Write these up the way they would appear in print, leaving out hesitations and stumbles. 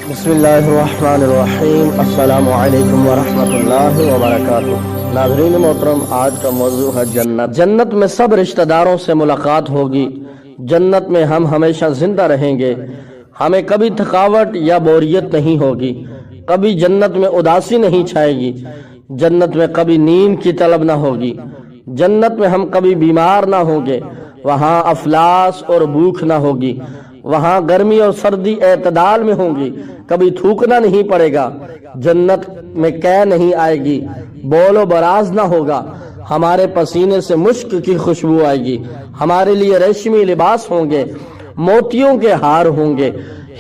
بسم اللہ الرحمن الرحیم، السلام علیکم ورحمۃ اللہ وبرکاتہ۔ ناظرین محترم، آج کا موضوع ہے جنت۔ جنت میں سب رشتہ داروں سے ملاقات ہوگی۔ جنت میں ہم ہمیشہ زندہ رہیں گے، ہمیں کبھی تھکاوٹ یا بوریت نہیں ہوگی، کبھی جنت میں اداسی نہیں چھائے گی، جنت میں کبھی نیند کی طلب نہ ہوگی، جنت میں ہم کبھی بیمار نہ ہوں گے، وہاں افلاس اور بھوک نہ ہوگی، وہاں گرمی اور سردی اعتدال میں ہوں گی، کبھی تھوکنا نہیں پڑے گا، جنت میں قے نہیں آئے گی، بول و براز نہ ہوگا، ہمارے پسینے سے مشک کی خوشبو آئے گی، ہمارے لیے ریشمی لباس ہوں گے، موتیوں کے ہار ہوں گے،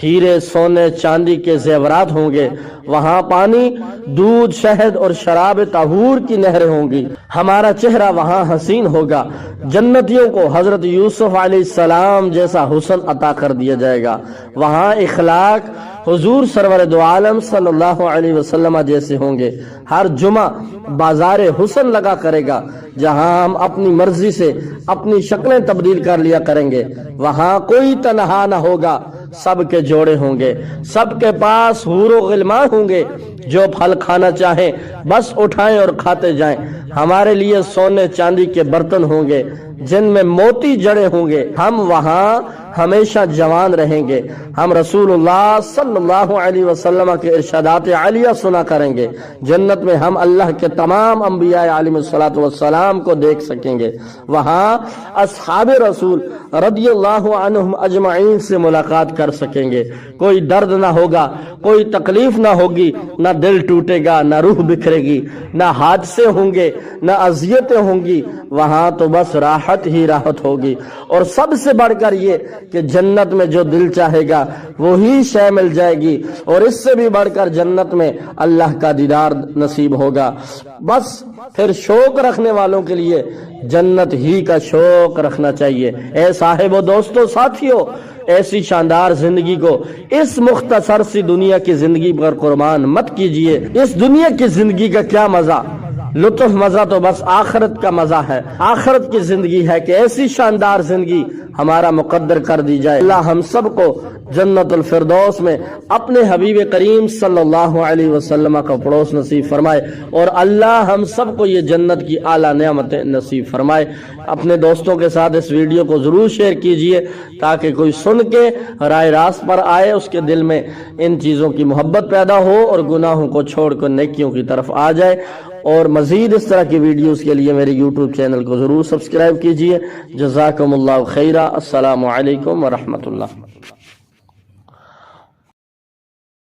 ہیرے سونے چاندی کے زیورات ہوں گے، وہاں پانی دودھ شہد اور شراب طہور کی نہریں ہوں گی، ہمارا چہرہ وہاں حسین ہوگا، جنتیوں کو حضرت یوسف علیہ السلام جیسا حسن عطا کر دیا جائے گا، وہاں اخلاق حضور سرور دو عالم صلی اللہ علیہ وسلم جیسے ہوں گے، ہر جمعہ بازار حسن لگا کرے گا، جہاں ہم اپنی مرضی سے اپنی شکلیں تبدیل کر لیا کریں گے، وہاں کوئی تنہا نہ ہوگا، سب کے جوڑے ہوں گے، سب کے پاس حور و غلمان ہوں گے، جو پھل کھانا چاہیں بس اٹھائیں اور کھاتے جائیں، ہمارے لیے سونے چاندی کے برتن ہوں گے جن میں موتی جڑے ہوں گے، ہم وہاں ہمیشہ جوان رہیں گے، ہم رسول اللہ صلی اللہ علیہ وسلم کے ارشادات عالیہ سنا کریں گے، جنت میں ہم اللہ کے تمام انبیاء علیہ السلام کو دیکھ سکیں گے، وہاں اصحاب رسول رضی اللہ عنہم اجمعین سے ملاقات کر سکیں گے، کوئی درد نہ ہوگا، کوئی تکلیف نہ ہوگی، نہ دل ٹوٹے گا، نہ روح بکھرے گی، نہ حادثے ہوں گے، نہ اذیتیں ہوں گی، وہاں تو بس راحت ہی راحت ہوگی، اور سب سے بڑھ کر یہ کہ جنت میں جو دل چاہے گا وہی شے مل جائے گی، اور اس سے بھی بڑھ کر جنت میں اللہ کا دیدار نصیب ہوگا، بس پھر شوق رکھنے والوں کے لیے جنت ہی کا شوق رکھنا چاہیے۔ اے صاحب و دوستو ساتھیو، ایسی شاندار زندگی کو اس مختصر سی دنیا کی زندگی پر قربان مت کیجئے۔ اس دنیا کی زندگی کا کیا مزہ، لطف مزہ تو بس آخرت کا مزہ ہے، آخرت کی زندگی ہے کہ ایسی شاندار زندگی ہمارا مقدر کر دی جائے۔ اللہ ہم سب کو جنت الفردوس میں اپنے حبیب کریم صلی اللہ علیہ وسلم کا پڑوس نصیب فرمائے، اور اللہ ہم سب کو یہ جنت کی اعلیٰ نعمتیں نصیب فرمائے۔ اپنے دوستوں کے ساتھ اس ویڈیو کو ضرور شیئر کیجئے تاکہ کوئی سن کے رائے راست پر آئے، اس کے دل میں ان چیزوں کی محبت پیدا ہو اور گناہوں کو چھوڑ کر نیکیوں کی طرف آ جائے۔ اور مزید اس طرح کی ویڈیوز کے لیے میرے یوٹیوب چینل کو ضرور سبسکرائب کیجئے۔ جزاکم اللہ خیرہ۔ السلام علیکم ورحمۃ اللہ۔